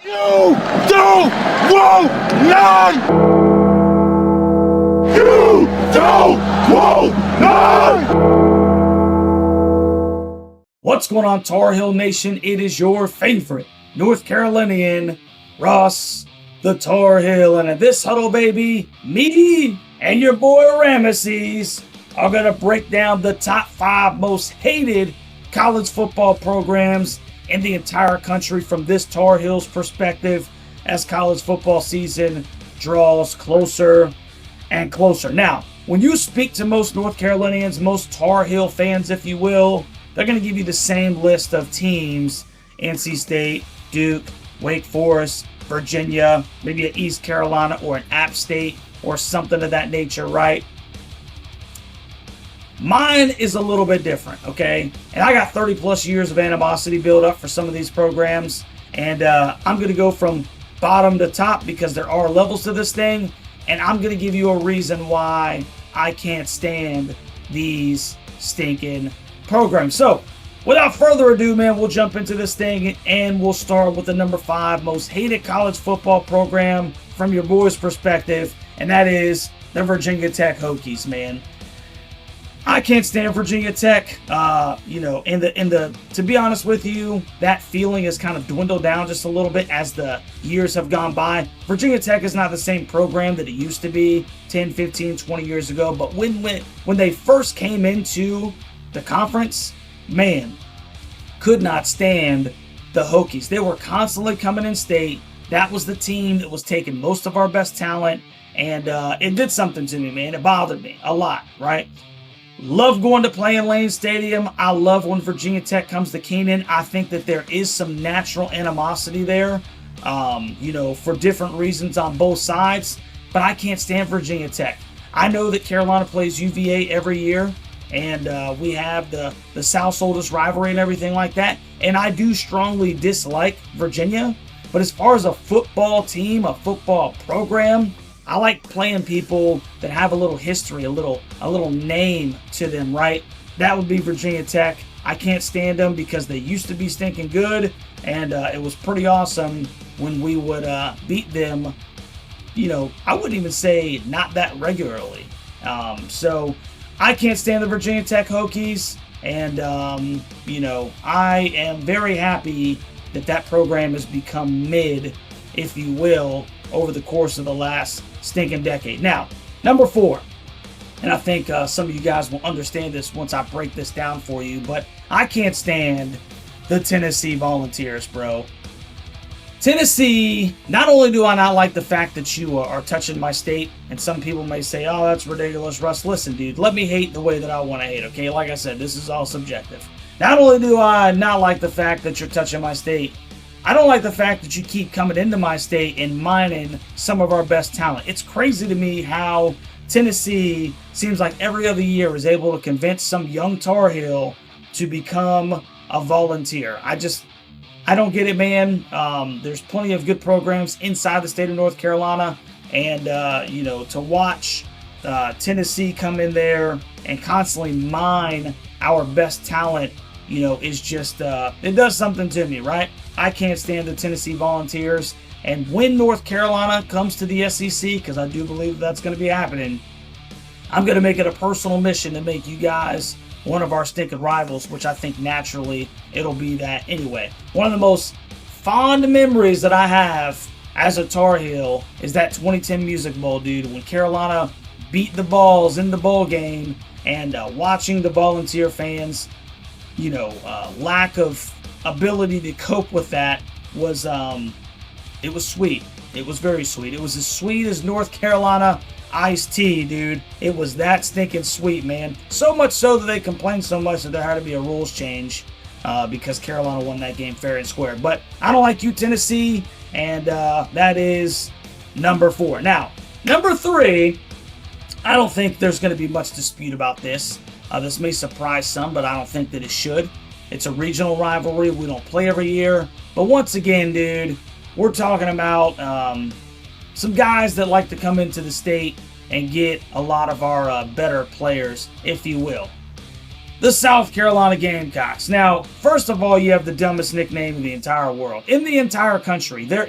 You don't want none! You don't want none! What's going on, Tar Heel Nation? It is your favorite North Carolinian, Russ, the Tar Heel. And in this huddle, baby, me and your boy Ramesses are going to break down the top 5 most hated college football programs in the entire country from this Tar Heels perspective as college football season draws closer and closer. Now, when you speak to most North Carolinians, most Tar Heel fans, if you will, they're going to give you the same list of teams: NC State, Duke, Wake Forest, Virginia, maybe an East Carolina or an App State or something of that nature, right? Mine is a little bit different, okay? And I got 30 plus years of animosity built up for some of these programs. And I'm going to go from bottom to top because there are levels to this thing. And I'm going to give you a reason why I can't stand these stinking programs. So, without further ado, man, we'll jump into this thing and we'll start with the number 5 most hated college football program from your boy's perspective. And that is the Virginia Tech Hokies, man. I can't stand Virginia Tech. To be honest with you, that feeling has kind of dwindled down just a little bit as the years have gone by. Virginia Tech is not the same program that it used to be 10, 15, 20 years ago. But when they first came into the conference, man, could not stand the Hokies. They were constantly coming in state. That was the team that was taking most of our best talent. And it did something to me, man. It bothered me a lot, right? Love going to play in Lane Stadium. I love when Virginia Tech comes to Keenan. I think that there is some natural animosity there, for different reasons on both sides. But I can't stand Virginia Tech. I know that Carolina plays UVA every year, and we have the South's oldest rivalry and everything like that. And I do strongly dislike Virginia. But as far as a football team, a football program, I like playing people that have a little history, a little name to them, right? That would be Virginia Tech. I can't stand them because they used to be stinking good, and it was pretty awesome when we would beat them. I wouldn't even say not that regularly. So I can't stand the Virginia Tech Hokies, and I am very happy that program has become mid, if you will, over the course of the last stinking decade. Now, number 4, and I think some of you guys will understand this once I break this down for you, but I can't stand the Tennessee Volunteers, bro. Tennessee, not only do I not like the fact that you are touching my state, and some people may say, oh, that's ridiculous, Russ. Listen, dude, let me hate the way that I want to hate, okay? Like I said, this is all subjective. Not only do I not like the fact that you're touching my state, I don't like the fact that you keep coming into my state and mining some of our best talent. It's crazy to me how Tennessee seems like every other year is able to convince some young Tar Heel to become a volunteer. I don't get it, man. There's plenty of good programs inside the state of North Carolina. And, to watch Tennessee come in there and constantly mine our best talent, is just, it does something to me, right? I can't stand the Tennessee Volunteers. And when North Carolina comes to the SEC, because I do believe that's going to be happening, I'm going to make it a personal mission to make you guys one of our stinking rivals, which I think naturally it'll be that anyway. One of the most fond memories that I have as a Tar Heel is that 2010 Music Bowl, dude, when Carolina beat the Balls in the bowl game, and watching the Volunteer fans, lack of ability to cope with that was, it was sweet. It was very sweet. It was as sweet as North Carolina iced tea, dude. It was that stinking sweet, man. So much so that they complained so much that there had to be a rules change because Carolina won that game fair and square. But I don't like you, Tennessee, and that is number 4. Now, number 3, I don't think there's going to be much dispute about this. This may surprise some, but I don't think that it should. It's a regional rivalry. We don't play every year. But once again, dude, we're talking about some guys that like to come into the state and get a lot of our better players, if you will. the South Carolina Gamecocks. Now, first of all, you have the dumbest nickname in the entire world, in the entire country. There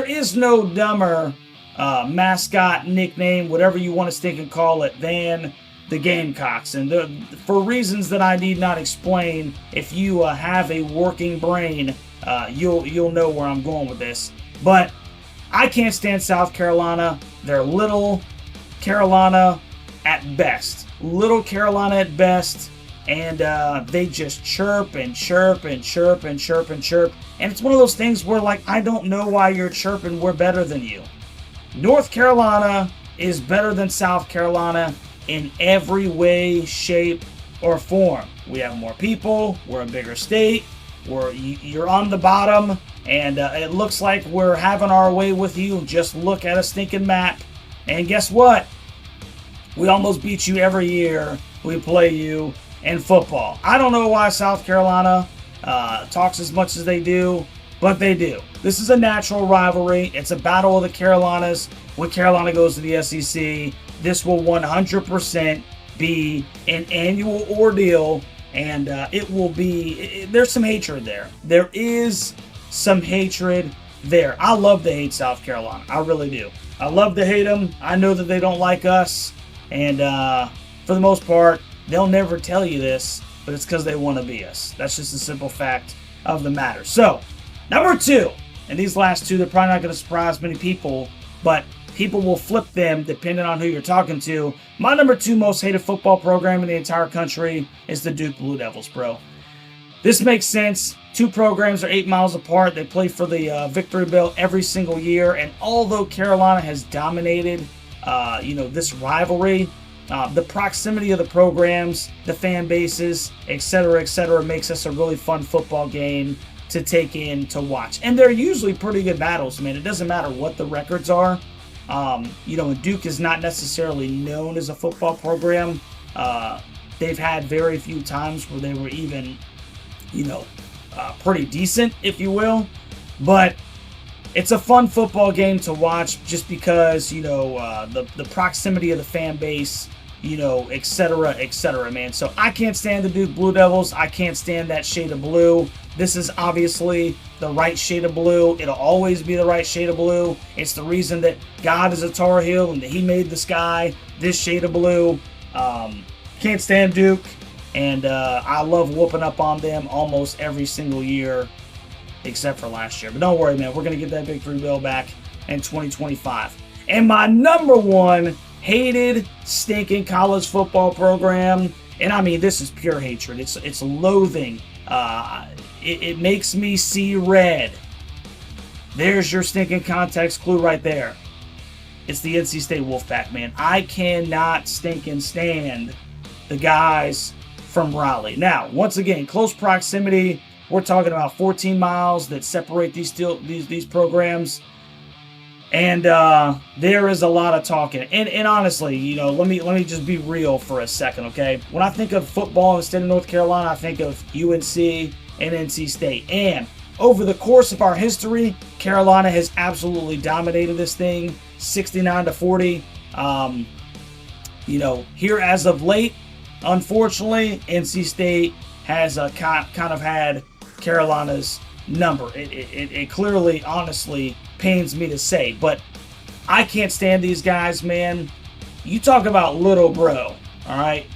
is no dumber mascot, nickname, whatever you want to stick and call it, than the Gamecocks. And for reasons that I need not explain, if you have a working brain, you'll know where I'm going with this. But I can't stand South Carolina. They're Little Carolina at best. Little Carolina at best. And they just chirp and chirp and chirp and chirp and chirp. And it's one of those things where, like, I don't know why you're chirping. We're better than you. North Carolina is better than South Carolina in every way, shape, or form. We have more people. We're a bigger state. You're on the bottom. And it looks like we're having our way with you. Just look at a stinking map. And guess what? We almost beat you every year we play you in football. I don't know why South Carolina talks as much as they do, but they do. This is a natural rivalry. It's a battle of the Carolinas. When Carolina goes to the SEC, this will 100% be an annual ordeal, and it will be, there's some hatred there. There is some hatred there. I love to hate South Carolina. I really do. I love to hate them. I know that they don't like us, and for the most part, they'll never tell you this, but it's because they want to be us. That's just a simple fact of the matter. So, number 2, and these last two, they're probably not going to surprise many people, but people will flip them depending on who you're talking to. My number 2 most hated football program in the entire country is the Duke Blue Devils, bro. This makes sense. 2 programs are 8 miles apart. They play for the Victory Bell every single year, and although Carolina has dominated, this rivalry, the proximity of the programs, the fan bases, etc., makes this a really fun football game to take in to watch. And they're usually pretty good battles, man. It doesn't matter what the records are. And Duke is not necessarily known as a football program. They've had very few times where they were even, pretty decent, if you will. But it's a fun football game to watch just because, the proximity of the fan base, etc., man. So I can't stand the Duke Blue Devils. I can't stand that shade of blue. This is obviously the right shade of blue. It'll always be the right shade of blue. It's the reason that God is a Tar Heel and that he made the sky this shade of blue. Can't stand Duke, and I love whooping up on them almost every single year except for last year. But don't worry, man. We're going to get that Victory Bell back in 2025. And my number 1 hated, stinking college football program, and I mean, this is pure hatred. It's loathing. It makes me see red. There's your stinking context clue right there. It's the NC State Wolfpack, man. I cannot stinking stand the guys from Raleigh. Now, once again, close proximity. We're talking about 14 miles that separate these programs. And there is a lot of talking. And honestly, let me just be real for a second, okay? When I think of football in the state of North Carolina, I think of UNC and NC State. And over the course of our history, Carolina has absolutely dominated this thing, 69-40. Here as of late, unfortunately, NC State has kind of had Carolina's number. It clearly, honestly, pains me to say, but I can't stand these guys, man. You talk about little bro, all right?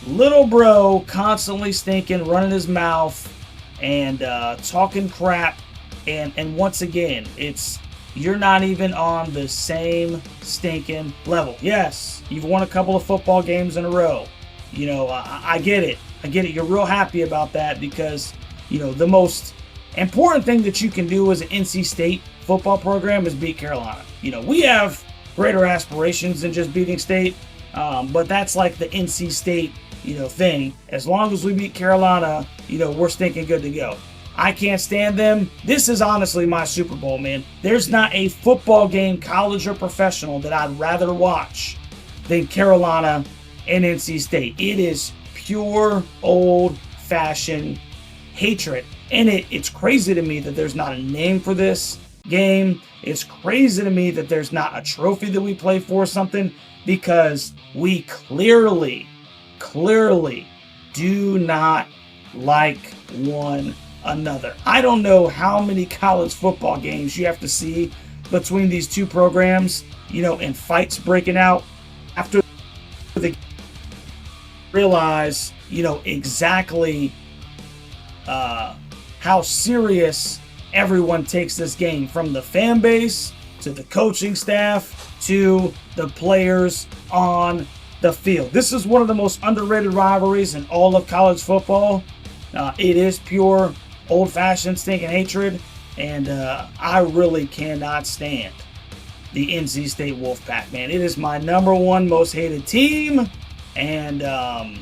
Little bro constantly stinking, running his mouth, and talking crap, and once again, you're not even on the same stinking level. Yes, you've won a couple of football games in a row. I get it. You're real happy about that because, the most important thing that you can do as an NC State football program is beat Carolina. We have greater aspirations than just beating State, but that's like the NC State, thing. As long as we beat Carolina, we're stinking good to go. I can't stand them. This is honestly my Super Bowl, man. There's not a football game, college or professional, that I'd rather watch than Carolina and NC State. It is pure old-fashioned hatred. And it's crazy to me that there's not a name for this game. It's crazy to me that there's not a trophy that we play for or something, because we clearly do not like one another. I don't know how many college football games you have to see between these two programs, and fights breaking out after they realize, exactly how serious everyone takes this game, from the fan base to the coaching staff to the players on the field. This is one of the most underrated rivalries in all of college football. It is pure old-fashioned stinking hatred, and I really cannot stand the NC State Wolfpack, man. It is my #1 most hated team, and I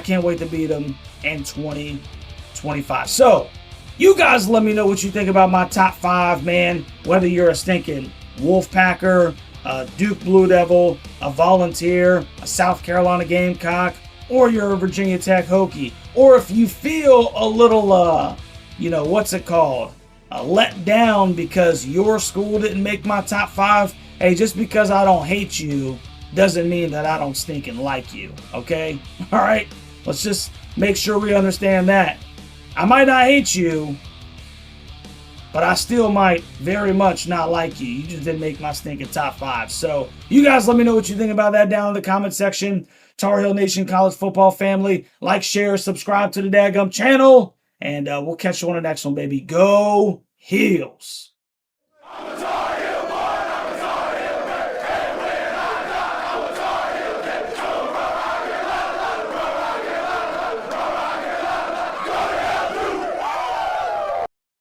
can't wait to beat them in 2025. So, you guys let me know what you think about my top 5, man. Whether you're a stinking Wolfpacker, a Duke Blue Devil, a Volunteer, a South Carolina Gamecock, or you're a Virginia Tech Hokie. Or if you feel a little, let down because your school didn't make my top 5. Hey, just because I don't hate you doesn't mean that I don't stinking like you, okay? All right? Let's just make sure we understand that. I might not hate you, but I still might very much not like you. You just didn't make my stinking top 5. So you guys let me know what you think about that down in the comment section. Tar Heel Nation College Football family, like, share, subscribe to the daggum channel, and we'll catch you on the next one, baby. Go Heels!